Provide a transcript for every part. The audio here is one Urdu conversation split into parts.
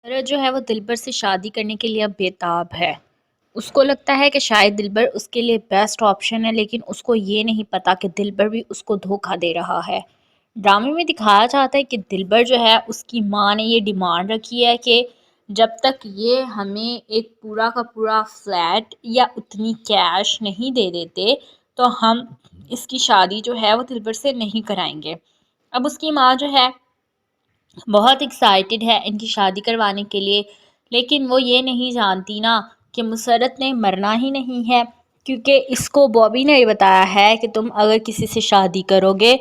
عورت جو ہے وہ دلبر سے شادی کرنے کے لیے اب بیتاب ہے۔ اس کو لگتا ہے کہ شاید دلبر اس کے لیے بیسٹ آپشن ہے، لیکن اس کو یہ نہیں پتا کہ دلبر بھی اس کو دھوکہ دے رہا ہے۔ ڈرامے میں دکھایا جاتا ہے کہ دلبر جو ہے اس کی ماں نے یہ ڈیمانڈ رکھی ہے کہ جب تک یہ ہمیں ایک پورا کا پورا فلیٹ یا اتنی کیش نہیں دے دیتے تو ہم اس کی شادی جو ہے وہ دلبر سے نہیں کرائیں گے۔ اب اس کی ماں جو ہے بہت ایکسائٹڈ ہے ان کی شادی کروانے کے لیے، لیکن وہ یہ نہیں جانتی نا کہ مسرت نے مرنا ہی نہیں ہے، کیونکہ اس کو بابی نے یہ بتایا ہے کہ تم اگر کسی سے شادی کرو گے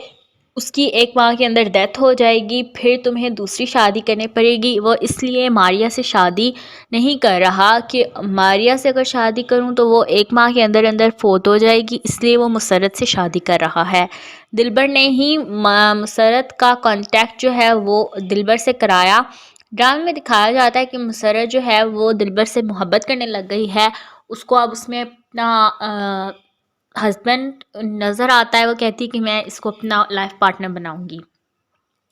اس کی 1 ماہ کے اندر ڈیتھ ہو جائے گی، پھر تمہیں دوسری شادی کرنی پڑے گی۔ وہ اس لیے ماریا سے شادی نہیں کر رہا کہ ماریا سے اگر شادی کروں تو وہ 1 ماہ کے اندر اندر فوت ہو جائے گی، اس لیے وہ مسرت سے شادی کر رہا ہے۔ دلبر نے ہی مسرت کا کانٹیکٹ جو ہے وہ دلبر سے کرایا۔ ڈرامے میں دکھایا جاتا ہے کہ مسرت جو ہے وہ دلبر سے محبت کرنے لگ گئی ہے، اس کو اب اس میں اپنا ہسبینڈ نظر آتا ہے۔ وہ کہتی ہے کہ میں اس کو اپنا لائف پارٹنر بناؤں گی۔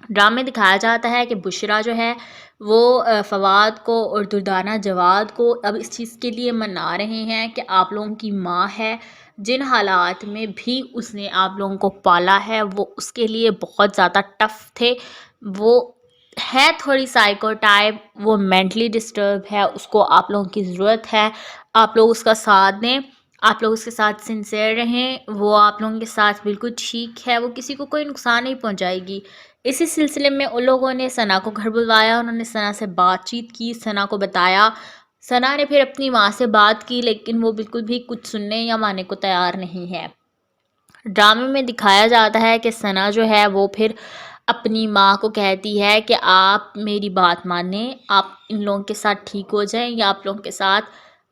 ڈرامے میں دکھایا جاتا ہے کہ بشرا جو ہے وہ فواد کو اور دردانہ جواد کو اب اس چیز کے لیے منا رہے ہیں کہ آپ لوگوں کی ماں ہے، جن حالات میں بھی اس نے آپ لوگوں کو پالا ہے وہ اس کے لیے بہت زیادہ ٹف تھے۔ وہ ہے تھوڑی سائیکو ٹائپ، وہ مینٹلی ڈسٹرب ہے، اس کو آپ لوگوں کی ضرورت ہے، آپ لوگ اس کا ساتھ دیں، آپ لوگ اس کے ساتھ سنسیئر رہیں، وہ آپ لوگوں کے ساتھ بالکل ٹھیک ہے، وہ کسی کو کوئی نقصان نہیں پہنچائے گی۔ اسی سلسلے میں ان لوگوں نے ثنا کو گھر بلوایا، انہوں نے ثنا سے بات چیت کی، ثنا کو بتایا۔ ثنا نے پھر اپنی ماں سے بات کی، لیکن وہ بالکل بھی کچھ سننے یا ماننے کو تیار نہیں ہے۔ ڈرامے میں دکھایا جاتا ہے کہ ثنا جو ہے وہ پھر اپنی ماں کو کہتی ہے کہ آپ میری بات مانیں، آپ ان لوگوں کے ساتھ ٹھیک ہو جائیں، یا آپ لوگوں کے ساتھ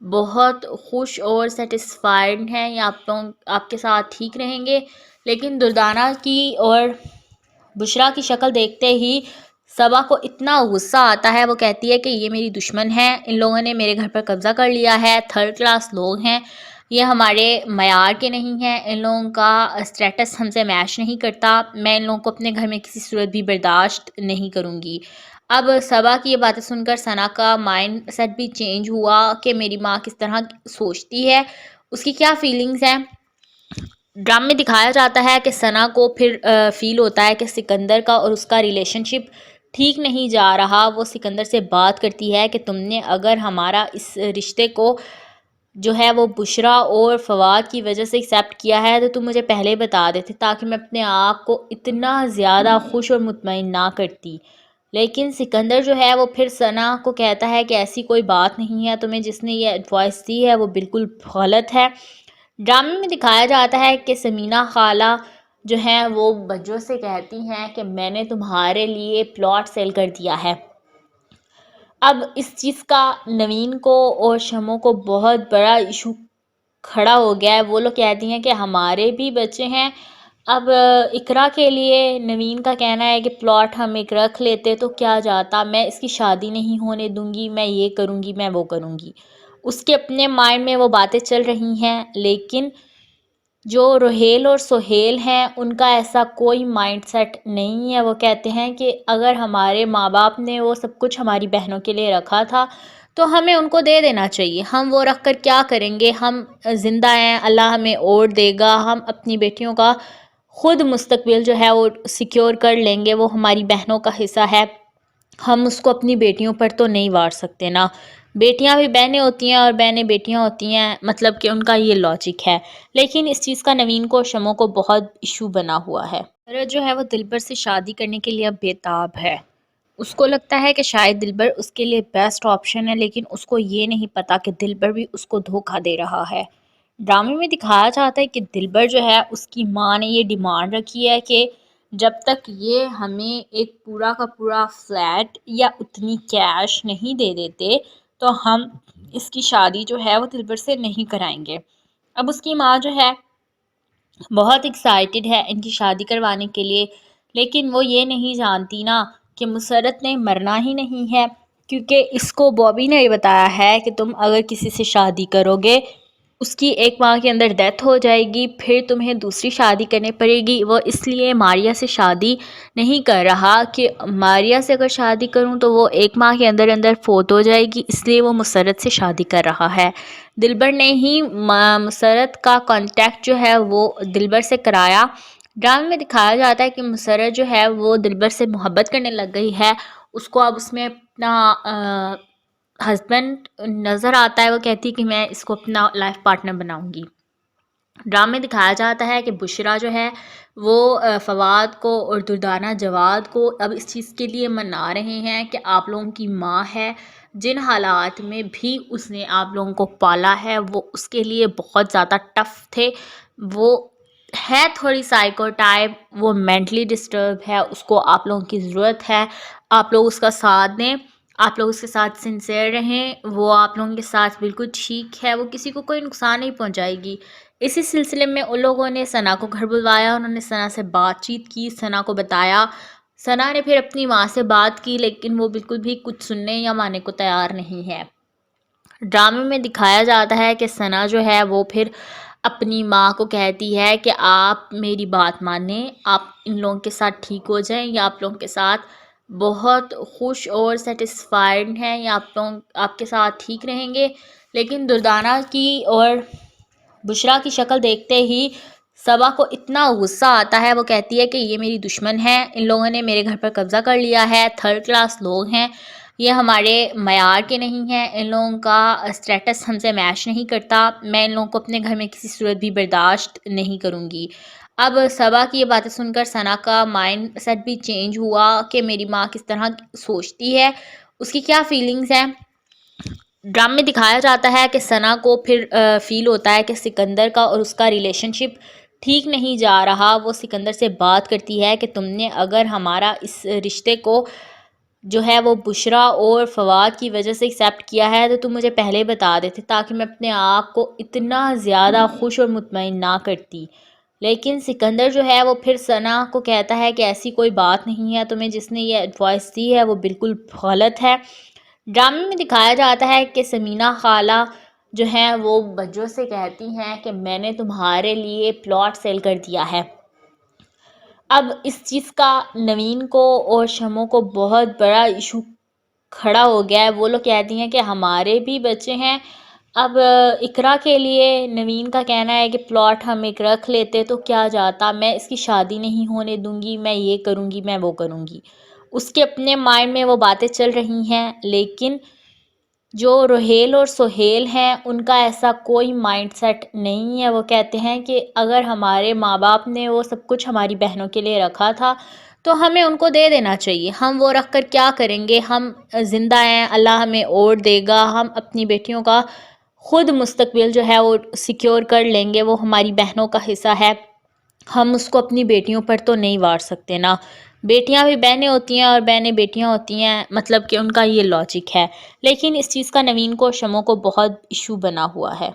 بہت خوش اور سیٹسفائیڈ ہیں، یا آپ لوگ آپ کے ساتھ ٹھیک رہیں گے۔ لیکن دردانہ کی اور بشرا کی شکل دیکھتے ہی صبا کو اتنا غصہ آتا ہے، وہ کہتی ہے کہ یہ میری دشمن ہے، ان لوگوں نے میرے گھر پر قبضہ کر لیا ہے، 3rd کلاس لوگ ہیں، یہ ہمارے معیار کے نہیں ہیں، ان لوگوں کا اسٹیٹس ہم سے میچ نہیں کرتا، میں ان لوگوں کو اپنے گھر میں کسی صورت بھی برداشت نہیں کروں گی۔ اب صبا کی یہ باتیں سن کر ثنا کا مائنڈ سیٹ بھی چینج ہوا کہ میری ماں کس طرح سوچتی ہے، اس کی کیا فیلنگز ہیں۔ ڈرامے میں دکھایا جاتا ہے کہ ثنا کو پھر فیل ہوتا ہے کہ سکندر کا اور اس کا ریلیشن شپ ٹھیک نہیں جا رہا۔ وہ سکندر سے بات کرتی ہے کہ تم نے اگر ہمارا اس رشتے کو جو ہے وہ بشرا اور فواد کی وجہ سے ایکسیپٹ کیا ہے تو تم مجھے پہلے بتا دیتے، تاکہ میں اپنے آپ کو اتنا زیادہ خوش اور مطمئن نہ کرتی۔ لیکن سکندر جو ہے وہ پھر ثنا کو کہتا ہے کہ ایسی کوئی بات نہیں ہے، تمہیں جس نے یہ ایڈوائس دی ہے وہ بالکل غلط ہے۔ ڈرامے میں دکھایا جاتا ہے کہ سمینہ خالہ جو ہیں وہ بجو سے کہتی ہیں کہ میں نے تمہارے لیے پلاٹ سیل کر دیا ہے۔ اب اس چیز کا نوین کو اور شمو کو بہت بڑا ایشو کھڑا ہو گیا ہے۔ وہ لوگ کہتی ہیں کہ ہمارے بھی بچے ہیں، اب اقرا کے لیے نوین کا کہنا ہے کہ پلاٹ ہم ایک رکھ لیتے تو کیا جاتا، میں اس کی شادی نہیں ہونے دوں گی، میں یہ کروں گی، میں وہ کروں گی۔ اس کے اپنے مائنڈ میں وہ باتیں چل رہی ہیں، لیکن جو روہیل اور سہیل ہیں ان کا ایسا کوئی مائنڈ سیٹ نہیں ہے۔ وہ کہتے ہیں کہ اگر ہمارے ماں باپ نے وہ سب کچھ ہماری بہنوں کے لیے رکھا تھا تو ہمیں ان کو دے دینا چاہیے، ہم وہ رکھ کر کیا کریں گے، ہم زندہ ہیں، اللہ ہمیں اور دے گا، ہم اپنی بیٹیوں کا خود مستقبل جو ہے وہ سیکیور کر لیں گے، وہ ہماری بہنوں کا حصہ ہے، ہم اس کو اپنی بیٹیوں پر تو نہیں وار سکتے نا، بیٹیاں بھی بہنیں ہوتی ہیں اور بہنیں بیٹیاں ہوتی ہیں، مطلب کہ ان کا یہ لاجک ہے۔ لیکن اس چیز کا نوین کو شمو کو بہت ایشو بنا ہوا ہے۔ عورت جو ہے وہ دلبر سے شادی کرنے کے لیے اب بیتاب ہے۔ اس کو لگتا ہے کہ شاید دلبر اس کے لیے بیسٹ آپشن ہے، لیکن اس کو یہ نہیں پتا کہ دلبر بھی اس کو دھوکہ دے رہا ہے۔ ڈرامے میں دکھایا جاتا ہے کہ دلبر جو ہے اس کی ماں نے یہ ڈیمانڈ رکھی ہے کہ جب تک یہ ہمیں ایک پورا کا پورا فلیٹ یا اتنی کیش نہیں دے دیتے تو ہم اس کی شادی جو ہے وہ دلبر سے نہیں کرائیں گے۔ اب اس کی ماں جو ہے بہت ایکسائٹڈ ہے ان کی شادی کروانے کے لیے، لیکن وہ یہ نہیں جانتی نا کہ مسرت نے مرنا ہی نہیں ہے، کیونکہ اس کو بابی نے یہ بتایا ہے کہ تم اگر کسی سے شادی کرو گے اس کی 1 ماہ کے اندر ڈیتھ ہو جائے گی، پھر تمہیں دوسری شادی کرنی پڑے گی۔ وہ اس لیے ماریا سے شادی نہیں کر رہا کہ ماریا سے اگر شادی کروں تو وہ 1 ماہ کے اندر اندر فوت ہو جائے گی، اس لیے وہ مسرت سے شادی کر رہا ہے۔ دلبر نے ہی مسرت کا کانٹیکٹ جو ہے وہ دلبر سے کرایا۔ ڈرامے میں دکھایا جاتا ہے کہ مسرت جو ہے وہ دلبر سے محبت کرنے لگ گئی ہے، اس کو اب اس میں اپنا ہسبینڈ نظر آتا ہے۔ وہ کہتی ہے کہ میں اس کو اپنا لائف پارٹنر بناؤں گی۔ ڈرامے میں دکھایا جاتا ہے کہ بشریٰ جو ہے وہ فواد کو اور دردانہ جواد کو اب اس چیز کے لیے منا رہے ہیں کہ آپ لوگوں کی ماں ہے، جن حالات میں بھی اس نے آپ لوگوں کو پالا ہے وہ اس کے لیے بہت زیادہ ٹف تھے۔ وہ ہے تھوڑی سائیکو ٹائپ، وہ مینٹلی ڈسٹرب ہے، اس کو آپ لوگوں کی ضرورت ہے، آپ لوگ اس کا ساتھ دیں، آپ لوگ اس کے ساتھ سنسیئر رہیں، وہ آپ لوگوں کے ساتھ بالکل ٹھیک ہے، وہ کسی کو کوئی نقصان نہیں پہنچائے گی۔ اسی سلسلے میں ان لوگوں نے ثنا کو گھر بلوایا، انہوں نے ثنا سے بات چیت کی، ثنا کو بتایا۔ ثنا نے پھر اپنی ماں سے بات کی، لیکن وہ بالکل بھی کچھ سننے یا ماننے کو تیار نہیں ہے۔ ڈرامے میں دکھایا جاتا ہے کہ ثنا جو ہے وہ پھر اپنی ماں کو کہتی ہے کہ آپ میری بات مانیں، آپ ان لوگوں کے ساتھ ٹھیک ہو جائیں، یا آپ لوگوں کے ساتھ بہت خوش اور سیٹسفائیڈ ہیں، یا آپ لوگ آپ کے ساتھ ٹھیک رہیں گے۔ لیکن دردانہ کی اور بشریٰ کی شکل دیکھتے ہی صبا کو اتنا غصہ آتا ہے، وہ کہتی ہے کہ یہ میری دشمن ہے، ان لوگوں نے میرے گھر پر قبضہ کر لیا ہے، 3rd کلاس لوگ ہیں، یہ ہمارے معیار کے نہیں ہیں، ان لوگوں کا اسٹیٹس ہم سے میچ نہیں کرتا، میں ان لوگوں کو اپنے گھر میں کسی صورت بھی برداشت نہیں کروں گی۔ اب صبا کی یہ باتیں سن کر ثنا کا مائنڈ سیٹ بھی چینج ہوا کہ میری ماں کس طرح سوچتی ہے، اس کی کیا فیلنگز ہیں۔ ڈرامے میں دکھایا جاتا ہے کہ ثنا کو پھر فیل ہوتا ہے کہ سکندر کا اور اس کا ریلیشن شپ ٹھیک نہیں جا رہا۔ وہ سکندر سے بات کرتی ہے کہ تم نے اگر ہمارا اس رشتے کو جو ہے وہ بشریٰ اور فواد کی وجہ سے ایکسیپٹ کیا ہے تو تم مجھے پہلے بتا دیتے تاکہ میں اپنے آپ کو اتنا زیادہ خوش اور مطمئن نہ کرتی۔ لیکن سکندر جو ہے وہ پھر ثنا کو کہتا ہے کہ ایسی کوئی بات نہیں ہے، تمہیں جس نے یہ ایڈوائس دی ہے وہ بالکل غلط ہے۔ ڈرامے میں دکھایا جاتا ہے کہ ثمینہ خالہ جو ہیں وہ بجو سے کہتی ہیں کہ میں نے تمہارے لیے پلاٹ سیل کر دیا ہے۔ اب اس چیز کا نوین کو اور شمو کو بہت بڑا ایشو کھڑا ہو گیا ہے۔ وہ لوگ کہتی ہیں کہ ہمارے بھی بچے ہیں، اب اقرا کے لیے نوین کا کہنا ہے کہ پلاٹ ہم ایک رکھ لیتے تو کیا جاتا، میں اس کی شادی نہیں ہونے دوں گی، میں یہ کروں گی، میں وہ کروں گی۔ اس کے اپنے مائنڈ میں وہ باتیں چل رہی ہیں، لیکن جو روہیل اور سہیل ہیں ان کا ایسا کوئی مائنڈ سیٹ نہیں ہے۔ وہ کہتے ہیں کہ اگر ہمارے ماں باپ نے وہ سب کچھ ہماری بہنوں کے لیے رکھا تھا تو ہمیں ان کو دے دینا چاہیے، ہم وہ رکھ کر کیا کریں گے، ہم زندہ ہیں، اللہ ہمیں اور دے گا، ہم اپنی بیٹیوں کا خود مستقبل جو ہے وہ سیکیور کر لیں گے، وہ ہماری بہنوں کا حصہ ہے، ہم اس کو اپنی بیٹیوں پر تو نہیں وار سکتے نا، بیٹیاں بھی بہنیں ہوتی ہیں اور بہنیں بیٹیاں ہوتی ہیں، مطلب کہ ان کا یہ لاجک ہے۔ لیکن اس چیز کا نوین کو شمو کو بہت ایشو بنا ہوا ہے۔